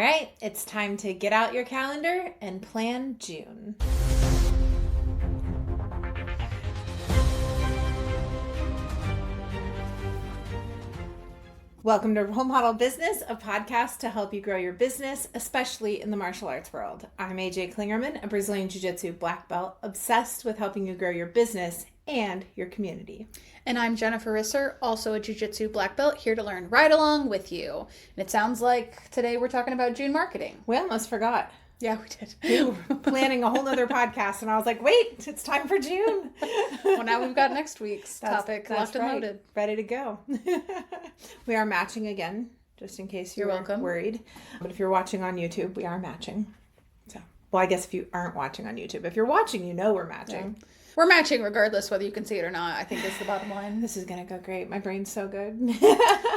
right, it's time to get out your calendar and plan June. Welcome to Role Model Business, a podcast to help you grow your business, especially in the martial arts world. I'm AJ Klingerman, a Brazilian Jiu-Jitsu black belt, obsessed with helping you grow your business and your community. And I'm Jennifer Risser, also a Jiu-Jitsu black belt, here to learn right along with you. And it sounds like today we're talking about June marketing. We almost forgot. Yeah, we did. We were planning a whole nother podcast, and I was like, wait, it's time for June. Well, now we've got next week's topic locked and loaded. Ready to go. We are matching again, just in case you're welcome. Worried. But if you're watching on YouTube, we are matching. So, well, I guess if you aren't watching on YouTube, if you're watching, you know we're matching. Yeah. We're matching regardless whether you can see it or not, I think is the bottom line. This is going to go great. My brain's so good.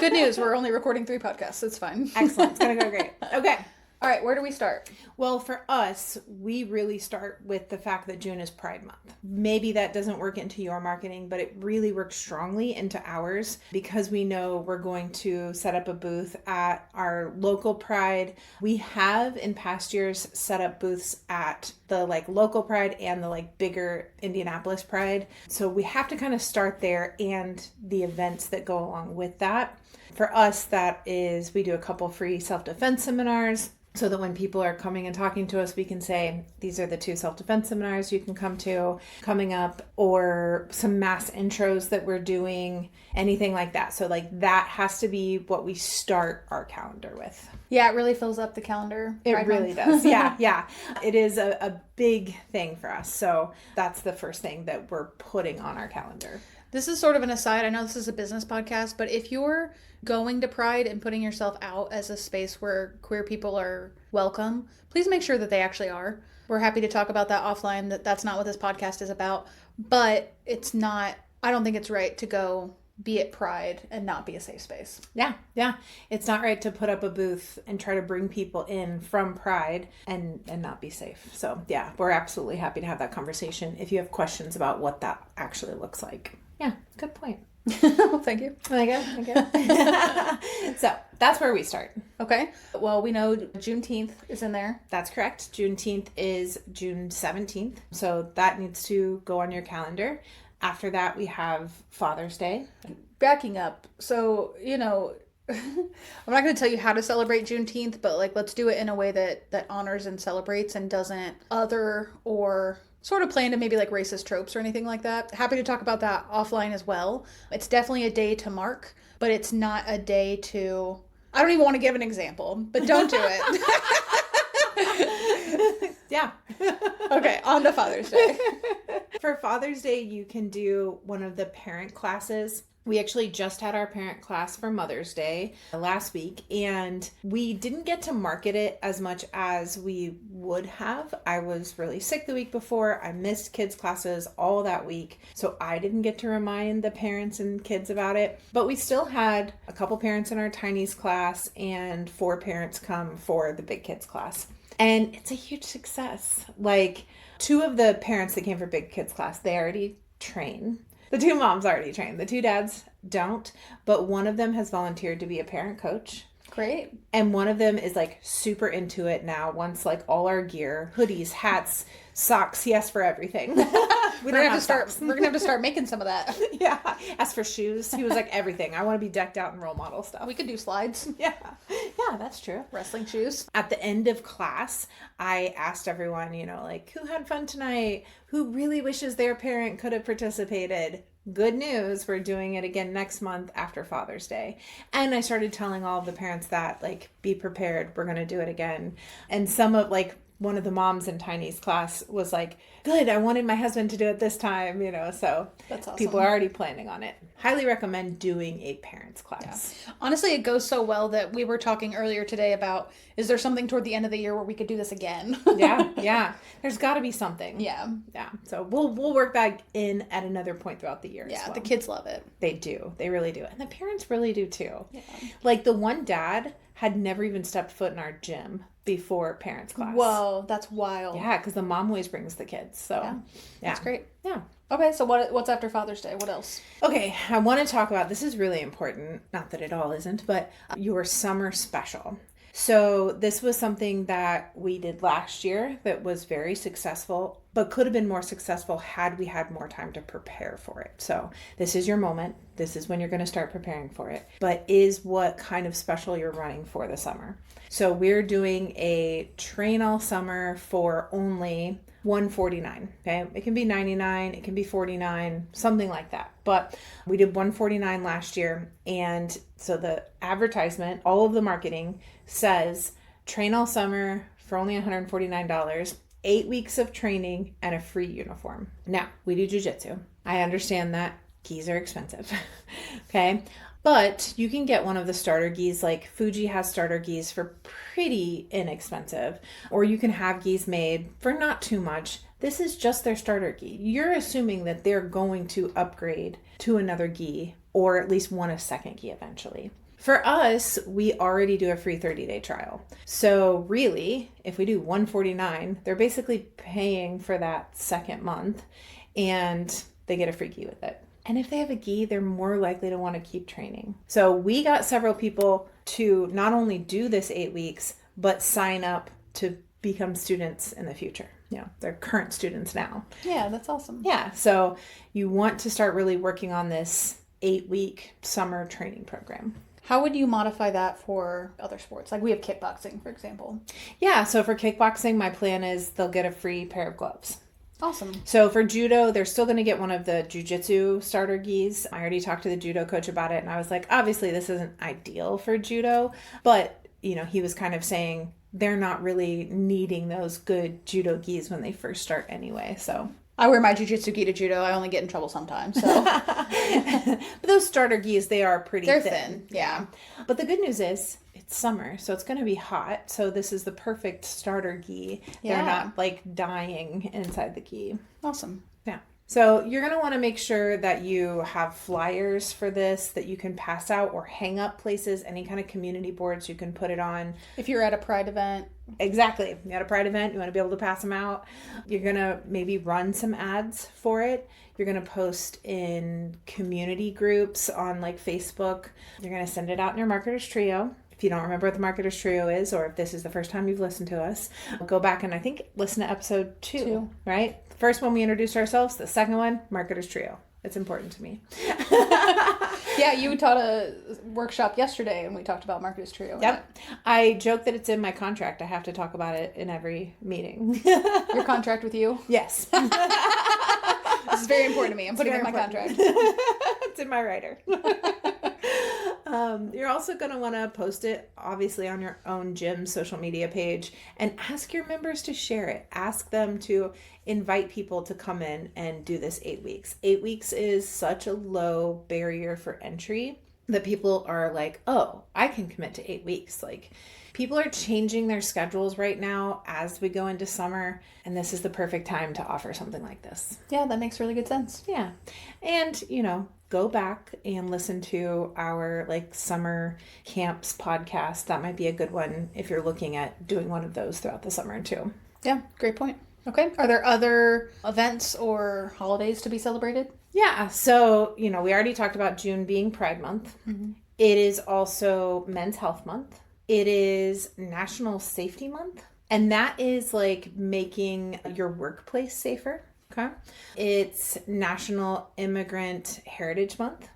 Good news. We're only recording 3 podcasts. It's fine. Excellent. It's going to go great. Okay. All right, where do we start? Well, for us, we really start with the fact that June is Pride Month. Maybe that doesn't work into your marketing, but it really works strongly into ours because we know we're going to set up a booth at our local Pride. We have in past years set up booths at the local Pride and the bigger Indianapolis Pride. So we have to kind of start there and the events that go along with that. For us, that is, we do a couple free self-defense seminars. So that when people are coming and talking to us, we can say, these are the 2 self-defense seminars you can come to coming up, or some mass intros that we're doing, anything like that. So that has to be what we start our calendar with. Yeah, it really fills up the calendar. It really does. Yeah. It is a big thing for us. So that's the first thing that we're putting on our calendar. This is sort of an aside. I know this is a business podcast, but if you're going to Pride and putting yourself out as a space where queer people are welcome, please make sure that they actually are. We're happy to talk about that offline. That's not what this podcast is about. But it's not, I don't think it's right to go be at Pride and not be a safe space. Yeah. It's not right to put up a booth and try to bring people in from Pride and not be safe. So yeah, we're absolutely happy to have that conversation if you have questions about what that actually looks like. Yeah, good point. Well, thank you. Okay. So that's where we start. Okay. Well, we know Juneteenth is in there. That's correct. Juneteenth is June 17th. So that needs to go on your calendar. After that, we have Father's Day. Backing up. So, I'm not going to tell you how to celebrate Juneteenth, but let's do it in a way that honors and celebrates and doesn't other or sort of play into maybe racist tropes or anything like that. Happy to talk about that offline as well. It's definitely a day to mark, but it's not a day to, I don't even want to give an example, but don't do it. Yeah. Okay, on to Father's Day. For Father's Day, you can do one of the parent classes. We actually just had our parent class for Mother's Day last week, and we didn't get to market it as much as we would have. I was really sick the week before. I missed kids' classes all that week, so I didn't get to remind the parents and kids about it. But we still had a couple parents in our Tinies class and 4 parents come for the big kids class. And it's a huge success. 2 of the parents that came for big kids class, they already train. The 2 moms already train. The 2 dads don't, but one of them has volunteered to be a parent coach. Great. And one of them is super into it now. Wants all our gear, hoodies, hats, socks. He asks for everything. We're gonna have to start making some of that. Yeah. As for shoes, he was everything. I want to be decked out in role model stuff. We could do slides. Yeah, that's true. Wrestling shoes. At the end of class, I asked everyone, who had fun tonight? Who really wishes their parent could have participated? Good news, we're doing it again next month after Father's Day. And I started telling all of the parents that, be prepared, we're going to do it again. And some of, one of the moms in Tiny's class was good, I wanted my husband to do it this time, so that's awesome. People are already planning on it. Highly recommend doing a parents class. Yeah. Honestly, it goes so well that we were talking earlier today about, is there something toward the end of the year where we could do this again? Yeah. There's got to be something. Yeah. So we'll work that in at another point throughout the year. Yeah, as well. The kids love it. They do. They really do. And the parents really do too. Yeah. The one dad had never even stepped foot in our gym before parents class. Whoa, that's wild. Yeah, because the mom always brings the kids. So yeah. That's great. Yeah. Okay, so what's after Father's Day? What else? Okay, I want to talk about, this is really important, not that it all isn't, but your summer special. So this was something that we did last year that was very successful, but could have been more successful had we had more time to prepare for it. So this is your moment. This is when you're going to start preparing for it, but is what kind of special you're running for the summer. So we're doing a train all summer for only $149. Okay. It can be $99, it can be $49, something like that. But we did $149 last year. And so the advertisement, all of the marketing says train all summer for only $149, 8 weeks of training and a free uniform. Now, we do jujitsu. I understand that gis are expensive. Okay. But you can get one of the starter gis, like Fuji has starter gis for pretty inexpensive, or you can have gis made for not too much. This is just their starter gi. You're assuming that they're going to upgrade to another gi, or at least want a second gi eventually. For us, we already do a free 30-day trial. So really, if we do $149, they're basically paying for that second month and they get a free gi with it. And if they have a gi, they're more likely to want to keep training. So we got several people to not only do this 8 weeks, but sign up to become students in the future. You know, they're current students now. Yeah, that's awesome. Yeah. So you want to start really working on this 8-week summer training program. How would you modify that for other sports? Like we have kickboxing, for example. Yeah. So for kickboxing, my plan is they'll get a free pair of gloves. Awesome. So for judo, they're still going to get one of the jujitsu starter gis. I already talked to the judo coach about it, and I was like, obviously this isn't ideal for judo, but you know, he was kind of saying they're not really needing those good judo gis when they first start anyway. So I wear my jujitsu gi to judo. I only get in trouble sometimes. So but those starter gis, they are pretty they're thin. Yeah. But the good news is it's summer, so it's going to be hot. So this is the perfect starter gi. Yeah. They're not like dying inside the gi. Awesome. Yeah. So you're going to want to make sure that you have flyers for this that you can pass out or hang up places, any kind of community boards you can put it on. If you're at a pride event. Exactly. You at a pride event, you want to be able to pass them out. You're going to maybe run some ads for it. You're going to post in community groups on like Facebook. You're going to send it out in your marketers trio. If you don't remember what the marketers trio is, or if this is the first time you've listened to us, go back and I think listen to episode 2, right? The first one we introduced ourselves. The second one, marketers trio. It's important to me. Yeah, you taught a workshop yesterday and we talked about marketers trio. Yep. I joke that it's in my contract. I have to talk about it in every meeting. Your contract with you? Yes. This is very important to me. I'm putting it in my contract. It's in my writer. You're also going to want to post it, obviously, on your own gym social media page and ask your members to share it. Ask them to invite people to come in and do this 8 weeks. 8 weeks is such a low barrier for entry that people are like, oh, I can commit to 8 weeks. Like, people are changing their schedules right now as we go into summer, and this is the perfect time to offer something like this. Yeah, that makes really good sense. Yeah. And, you know, go back and listen to our like summer camps podcast. That might be a good one if you're looking at doing one of those throughout the summer too. Yeah, great point. Okay. Are there other events or holidays to be celebrated? Yeah. So, you know, we already talked about June being Pride Month. Mm-hmm. It is also Men's Health Month. It is National Safety Month. And that is like making your workplace safer. Okay. It's National Immigrant Heritage Month.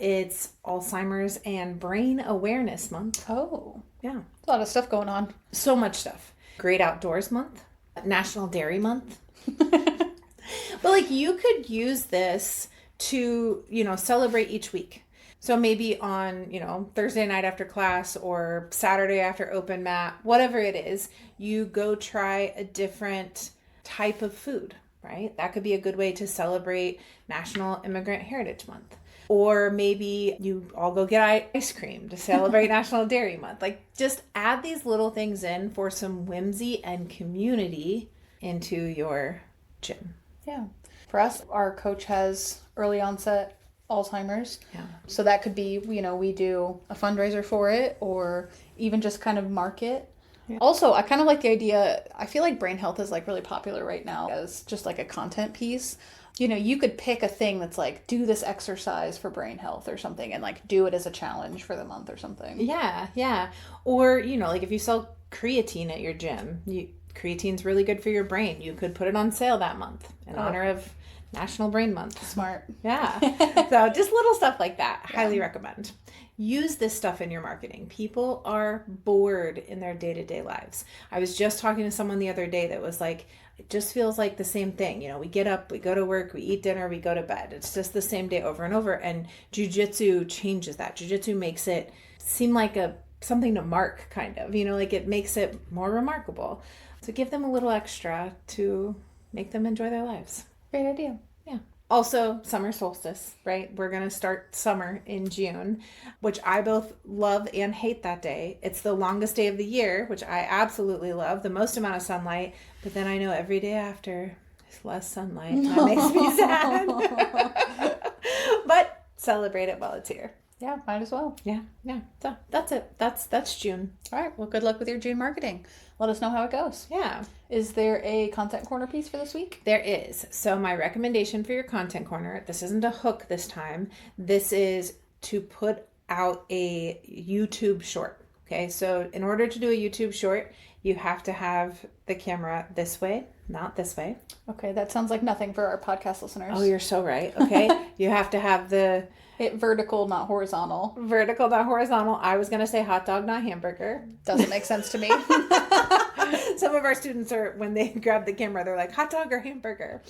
It's Alzheimer's and Brain Awareness Month. Oh. Yeah. A lot of stuff going on. So much stuff. Great Outdoors Month. National Dairy Month. But like you could use this to, you know, celebrate each week. So maybe on, you know, Thursday night after class or Saturday after open mat, whatever it is, you go try a different type of food. Right? That could be a good way to celebrate National Immigrant Heritage Month. Or maybe you all go get ice cream to celebrate National Dairy Month. Like just add these little things in for some whimsy and community into your gym. Yeah. For us, our coach has early onset Alzheimer's. Yeah. So that could be, you know, we do a fundraiser for it or even just kind of market Also, I kind of like the idea. I feel like brain health is like really popular right now as just like a content piece. You know, you could pick a thing that's like, do this exercise for brain health or something, and like do it as a challenge for the month or something. Yeah, yeah. Or, like if you sell creatine at your gym, creatine's really good for your brain. You could put it on sale that month in honor of National Brain Month. Smart. Yeah. So just little stuff like that. Highly recommend. Use this stuff in your marketing. People are bored in their day-to-day lives. I was just talking to someone the other day that was like, it just feels like the same thing. We get up, we go to work, we eat dinner, we go to bed. It's just the same day over and over. And jujitsu changes that. Jujitsu makes it seem like something to mark, kind of. Like it makes it more remarkable. So give them a little extra to make them enjoy their lives. Great idea. Yeah. Also, summer solstice, right? We're going to start summer in June, which I both love and hate that day. It's the longest day of the year, which I absolutely love, the most amount of sunlight. But then I know every day after is less sunlight. And that makes me sad. But celebrate it while it's here. Yeah, might as well. Yeah. So that's it. That's June. All right. Well, good luck with your June marketing. Let us know how it goes. Yeah. Is there a content corner piece for this week? There is. So my recommendation for your content corner, this isn't a hook this time. This is to put out a YouTube short. Okay. So in order to do a YouTube short, you have to have the camera this way, not this way. Okay. That sounds like nothing for our podcast listeners. Oh, you're so right. Okay. You have to have the vertical, not horizontal. Vertical, not horizontal. I was going to say hot dog, not hamburger. Doesn't make sense to me. Some of our students when they grab the camera, they're like, hot dog or hamburger.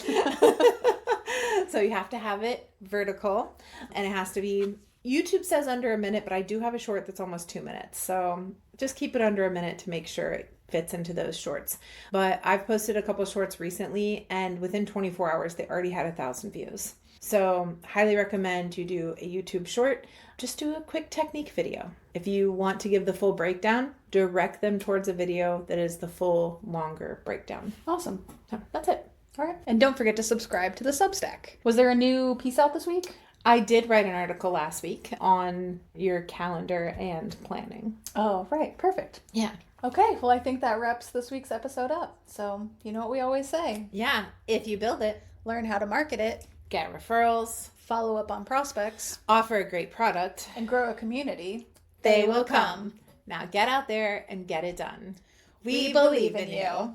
So you have to have it vertical, and it has to be, YouTube says under a minute, but I do have a short that's almost 2 minutes. So just keep it under a minute to make sure it fits into those shorts. But I've posted a couple shorts recently, and within 24 hours, they already had 1,000 views. So highly recommend you do a YouTube short. Just do a quick technique video. If you want to give the full breakdown, direct them towards a video that is the full, longer breakdown. Awesome. So that's it. All right. And don't forget to subscribe to the Substack. Was there a new piece out this week? I did write an article last week on your calendar and planning. Oh, right. Perfect. Yeah. Okay. Well, I think that wraps this week's episode up. So you know what we always say. Yeah. If you build it, learn how to market it, get referrals, follow up on prospects, offer a great product, and grow a community, they will come. Now get out there and get it done. We believe in you.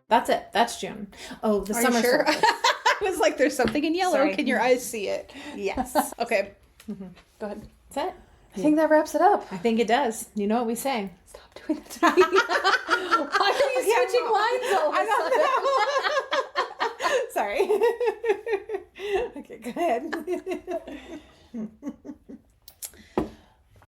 That's it. That's June. Oh, the summer sure? solstice. I was like, there's something in yellow. Sorry. Can your eyes see it? Yes. Okay. Go ahead. That's it. I think that wraps it up. I think it does. You know what we say. Stop doing that to me. Why are you switching lines all of a sudden? Sorry. Okay, go ahead.